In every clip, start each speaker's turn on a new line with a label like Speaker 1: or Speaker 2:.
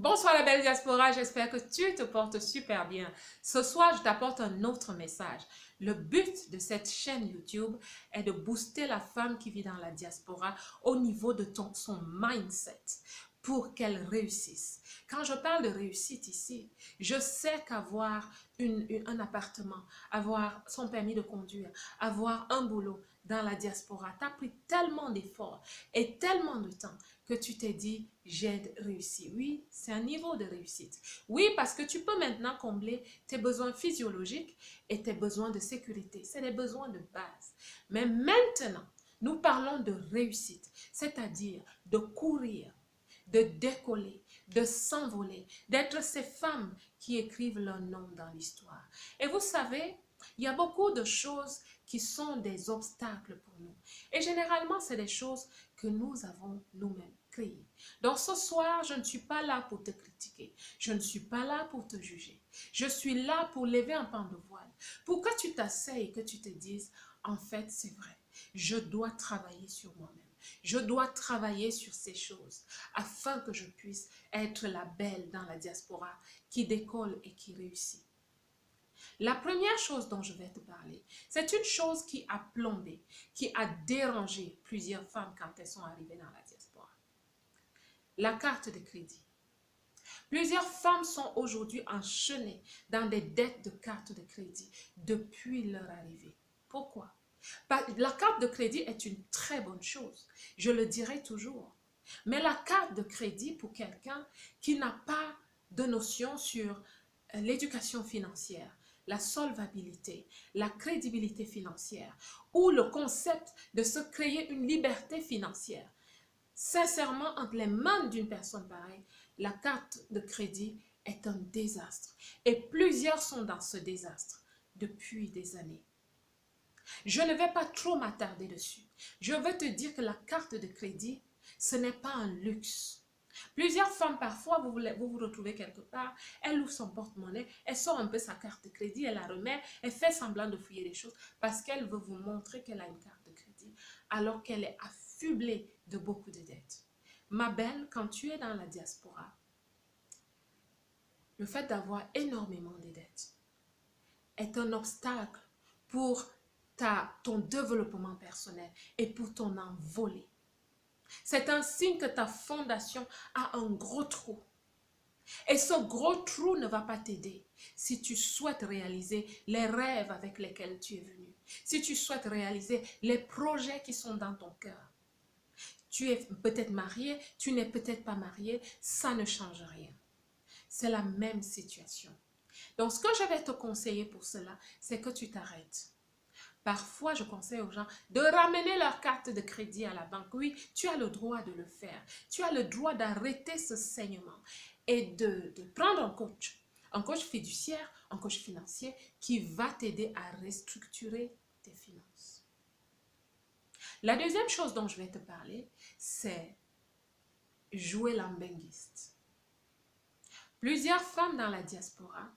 Speaker 1: Bonsoir la belle diaspora, j'espère que tu te portes super bien. Ce soir, je t'apporte un autre message. Le but de cette chaîne YouTube est de booster la femme qui vit dans la diaspora au niveau de son mindset pour qu'elle réussisse. Quand je parle de réussite ici, je sais qu'avoir un appartement, avoir son permis de conduire, avoir un boulot dans la diaspora t'a pris tellement d'efforts et tellement de temps que tu t'es dit, j'ai réussi. Oui, c'est un niveau de réussite. Oui, parce que tu peux maintenant combler tes besoins physiologiques et tes besoins de sécurité. C'est des besoins de base. Mais maintenant, nous parlons de réussite, c'est-à-dire de courir, de décoller, de s'envoler, d'être ces femmes qui écrivent leur nom dans l'histoire. Et vous savez, il y a beaucoup de choses qui sont des obstacles pour nous. Et généralement, c'est des choses que nous avons nous-mêmes créées. Donc ce soir, je ne suis pas là pour te critiquer. Je ne suis pas là pour te juger. Je suis là pour lever un pan de voile. Pour que tu t'asseyes et que tu te dises, en fait, c'est vrai. Je dois travailler sur moi-même. Je dois travailler sur ces choses afin que je puisse être la belle dans la diaspora qui décolle et qui réussit. La première chose dont je vais te parler, c'est une chose qui a plombé, qui a dérangé plusieurs femmes quand elles sont arrivées dans la diaspora. La carte de crédit. Plusieurs femmes sont aujourd'hui enchaînées dans des dettes de carte de crédit depuis leur arrivée. Pourquoi? La carte de crédit est une très bonne chose, je le dirai toujours. Mais la carte de crédit pour quelqu'un qui n'a pas de notion sur l'éducation financière, la solvabilité, la crédibilité financière ou le concept de se créer une liberté financière, sincèrement, entre les mains d'une personne pareille, la carte de crédit est un désastre. Et plusieurs sont dans ce désastre depuis des années. Je ne vais pas trop m'attarder dessus. Je veux te dire que la carte de crédit, ce n'est pas un luxe. Plusieurs femmes, parfois, vous retrouvez quelque part, elle ouvre son porte-monnaie, elle sort un peu sa carte de crédit, elle la remet, elle fait semblant de fouiller les choses parce qu'elle veut vous montrer qu'elle a une carte de crédit alors qu'elle est affublée de beaucoup de dettes. Ma belle, quand tu es dans la diaspora, le fait d'avoir énormément de dettes est un obstacle pour ton développement personnel et pour ton envolée. C'est un signe que ta fondation a un gros trou. Et ce gros trou ne va pas t'aider si tu souhaites réaliser les rêves avec lesquels tu es venu. Si tu souhaites réaliser les projets qui sont dans ton cœur. Tu es peut-être marié, tu n'es peut-être pas marié, ça ne change rien. C'est la même situation. Donc, ce que je vais te conseiller pour cela, c'est que tu t'arrêtes. Parfois, je conseille aux gens de ramener leur carte de crédit à la banque. Oui, tu as le droit de le faire. Tu as le droit d'arrêter ce saignement et de prendre un coach fiduciaire, un coach financier qui va t'aider à restructurer tes finances. La deuxième chose dont je vais te parler, c'est jouer l'ambenguiste. Plusieurs femmes dans la diaspora,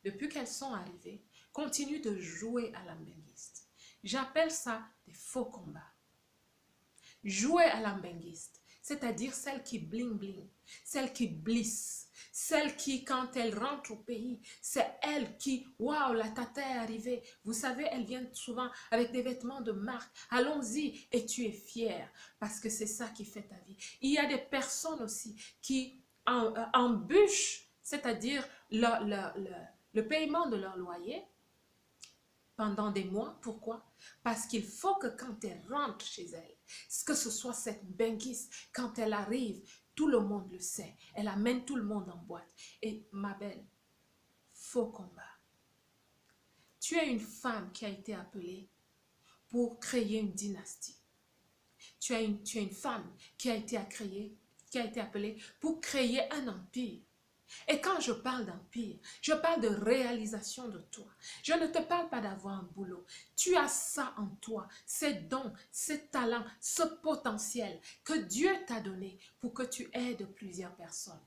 Speaker 1: depuis qu'elles sont arrivées, continuent de jouer à l'ambenguiste. J'appelle ça des faux combats. Jouer à l'ambenguiste, c'est-à-dire celle qui bling bling, celle qui blisse, celle qui, quand elle rentre au pays, c'est elle qui, waouh, la tata est arrivée. Vous savez, elle vient souvent avec des vêtements de marque. Allons-y et tu es fière parce que c'est ça qui fait ta vie. Il y a des personnes aussi qui embûchent, c'est-à-dire le paiement de leur loyer pendant des mois. Pourquoi? Parce qu'il faut que quand elle rentre chez elle, que ce soit cette benguiste, quand elle arrive, tout le monde le sait. Elle amène tout le monde en boîte. Et ma belle, faux combat. Tu es une femme qui a été appelée pour créer une dynastie. Tu es une femme qui a été appelée pour créer un empire. Et quand je parle d'empire, je parle de réalisation de toi. Je ne te parle pas d'avoir un boulot. Tu as ça en toi, ces dons, ces talents, ce potentiel que Dieu t'a donné pour que tu aides plusieurs personnes.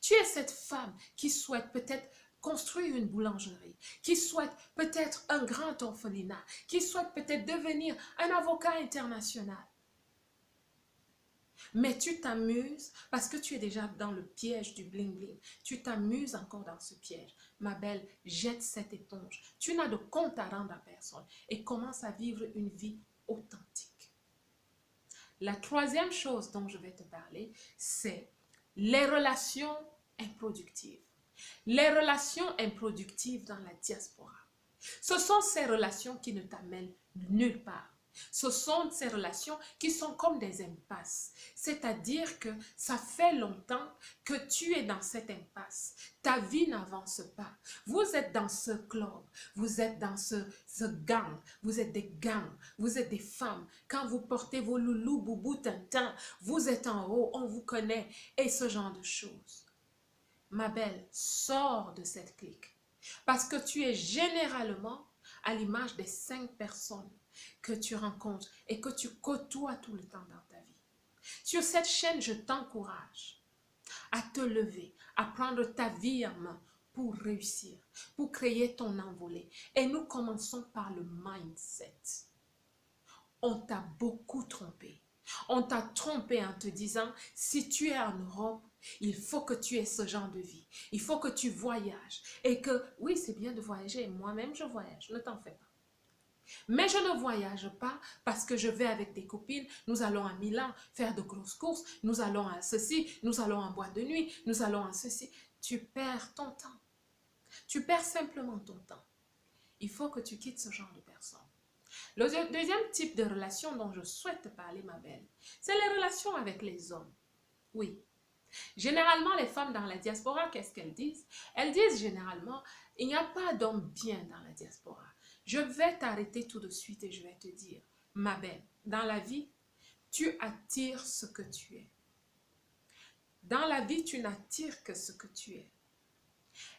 Speaker 1: Tu es cette femme qui souhaite peut-être construire une boulangerie, qui souhaite peut-être un grand orphelinat, qui souhaite peut-être devenir un avocat international. Mais tu t'amuses parce que tu es déjà dans le piège du bling-bling. Tu t'amuses encore dans ce piège. Ma belle, jette cette éponge. Tu n'as de compte à rendre à personne et commence à vivre une vie authentique. La troisième chose dont je vais te parler, c'est les relations improductives. Les relations improductives dans la diaspora. Ce sont ces relations qui ne t'amènent nulle part. Ce sont ces relations qui sont comme des impasses. C'est-à-dire que ça fait longtemps que tu es dans cette impasse. Ta vie n'avance pas. Vous êtes dans ce club, vous êtes dans ce gang, vous êtes des gangs, vous êtes des femmes. Quand vous portez vos loulous, boubou, tintin, vous êtes en haut, on vous connaît et ce genre de choses. Ma belle, sors de cette clique. Parce que tu es généralement à l'image des 5 personnes que tu rencontres et que tu côtoies tout le temps dans ta vie. Sur cette chaîne, je t'encourage à te lever, à prendre ta vie en main pour réussir, pour créer ton envolée. Et nous commençons par le mindset. On t'a beaucoup trompé. On t'a trompé en te disant, si tu es en Europe, il faut que tu aies ce genre de vie. Il faut que tu voyages. Et que, oui, c'est bien de voyager. Moi-même, je voyage. Ne t'en fais pas. Mais je ne voyage pas parce que je vais avec des copines. Nous allons à Milan faire de grosses courses. Nous allons à ceci. Nous allons en boîte de nuit. Nous allons à ceci. Tu perds ton temps. Tu perds simplement ton temps. Il faut que tu quittes ce genre de personnes. Le deuxième type de relation dont je souhaite te parler, ma belle, c'est les relations avec les hommes. Oui. Généralement, les femmes dans la diaspora, qu'est-ce qu'elles disent? Elles disent généralement, il n'y a pas d'homme bien dans la diaspora. Je vais t'arrêter tout de suite et je vais te dire, ma belle, dans la vie, tu attires ce que tu es. Dans la vie, tu n'attires que ce que tu es.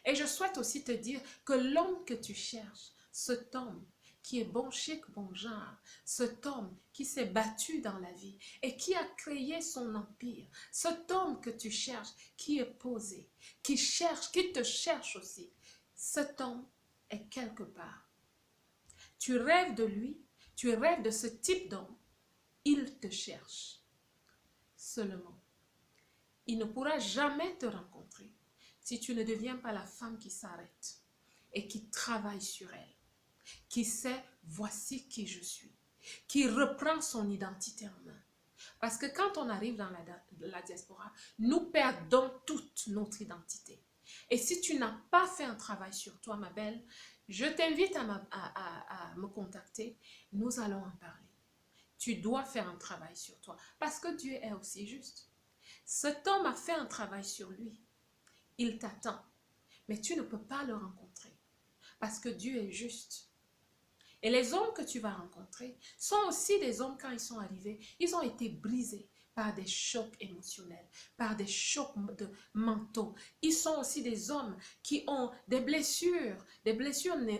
Speaker 1: Et je souhaite aussi te dire que l'homme que tu cherches, cet homme qui est bon chic, bon genre, cet homme qui s'est battu dans la vie et qui a créé son empire, cet homme que tu cherches, qui est posé, qui cherche, qui te cherche aussi, cet homme est quelque part. Tu rêves de lui, tu rêves de ce type d'homme, il te cherche. Seulement, il ne pourra jamais te rencontrer si tu ne deviens pas la femme qui s'arrête et qui travaille sur elle, qui sait voici qui je suis, qui reprend son identité en main. Parce que quand on arrive dans la diaspora, nous perdons toute notre identité. Et si tu n'as pas fait un travail sur toi, ma belle, je t'invite à me contacter. Nous allons en parler. Tu dois faire un travail sur toi parce que Dieu est aussi juste. Cet homme a fait un travail sur lui. Il t'attend, mais tu ne peux pas le rencontrer parce que Dieu est juste. Et les hommes que tu vas rencontrer sont aussi des hommes, quand ils sont arrivés, ils ont été brisés par des chocs émotionnels, par des chocs mentaux. Ils sont aussi des hommes qui ont des blessures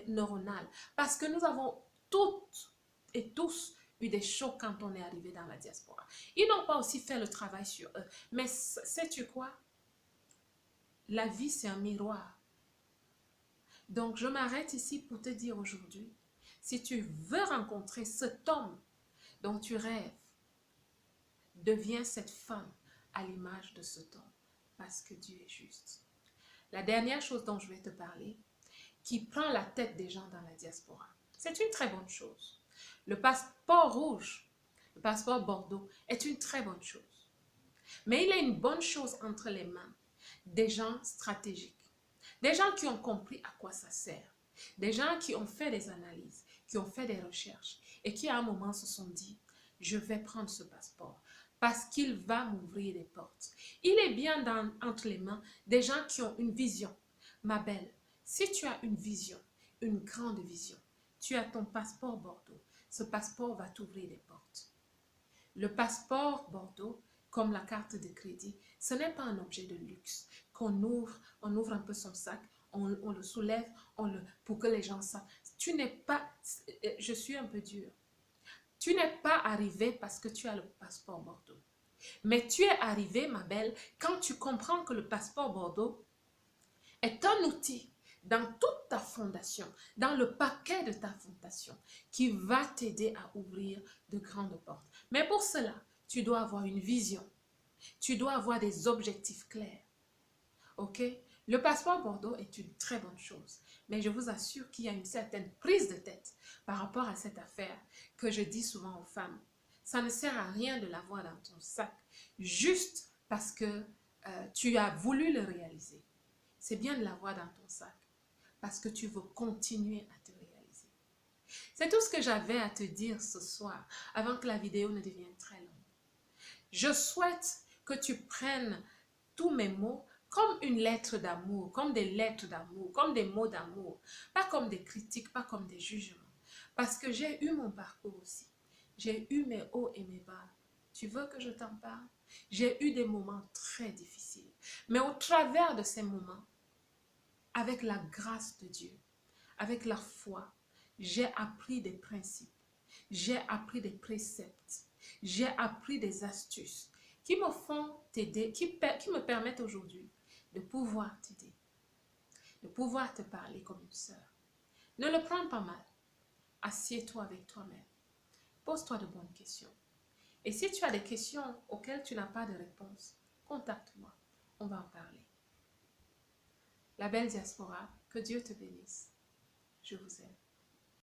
Speaker 1: neuronales, parce que nous avons toutes et tous eu des chocs quand on est arrivé dans la diaspora. Ils n'ont pas aussi fait le travail sur eux. Mais sais-tu quoi? La vie, c'est un miroir. Donc, je m'arrête ici pour te dire aujourd'hui, si tu veux rencontrer cet homme dont tu rêves, deviens cette femme à l'image de cet homme, parce que Dieu est juste. La dernière chose dont je vais te parler, qui prend la tête des gens dans la diaspora, c'est une très bonne chose. Le passeport rouge, le passeport Bordeaux est une très bonne chose. Mais il est une bonne chose entre les mains des gens stratégiques, des gens qui ont compris à quoi ça sert, des gens qui ont fait des analyses, qui ont fait des recherches et qui à un moment se sont dit, je vais prendre ce passeport parce qu'il va m'ouvrir des portes. Il est bien entre les mains des gens qui ont une vision. Ma belle, si tu as une vision, une grande vision, tu as ton passeport Bordeaux. Ce passeport va t'ouvrir des portes. Le passeport Bordeaux, comme la carte de crédit, ce n'est pas un objet de luxe qu'on ouvre, on ouvre un peu son sac, on le soulève pour que les gens savent. Tu n'es pas, je suis un peu dure, tu n'es pas arrivé parce que tu as le passeport Bordeaux. Mais tu es arrivé, ma belle, quand tu comprends que le passeport Bordeaux est un outil dans toute ta fondation, dans le paquet de ta fondation, qui va t'aider à ouvrir de grandes portes. Mais pour cela, tu dois avoir une vision. Tu dois avoir des objectifs clairs. OK? Le passeport Bordeaux est une très bonne chose. Mais je vous assure qu'il y a une certaine prise de tête par rapport à cette affaire que je dis souvent aux femmes. Ça ne sert à rien de l'avoir dans ton sac juste parce que tu as voulu le réaliser. C'est bien de l'avoir dans ton sac parce que tu veux continuer à te réaliser. C'est tout ce que j'avais à te dire ce soir avant que la vidéo ne devienne très longue. Je souhaite que tu prennes tous mes mots comme une lettre d'amour, comme des lettres d'amour, comme des mots d'amour, pas comme des critiques, pas comme des jugements. Parce que j'ai eu mon parcours aussi. J'ai eu mes hauts et mes bas. Tu veux que je t'en parle? J'ai eu des moments très difficiles. Mais au travers de ces moments, avec la grâce de Dieu, avec la foi, j'ai appris des principes, j'ai appris des préceptes, j'ai appris des astuces qui me font t'aider, qui me permettent aujourd'hui de pouvoir t'aider, de pouvoir te parler comme une sœur. Ne le prends pas mal. Assieds-toi avec toi-même. Pose-toi de bonnes questions. Et si tu as des questions auxquelles tu n'as pas de réponse, contacte-moi. On va en parler. La belle diaspora, que Dieu te bénisse. Je vous aime.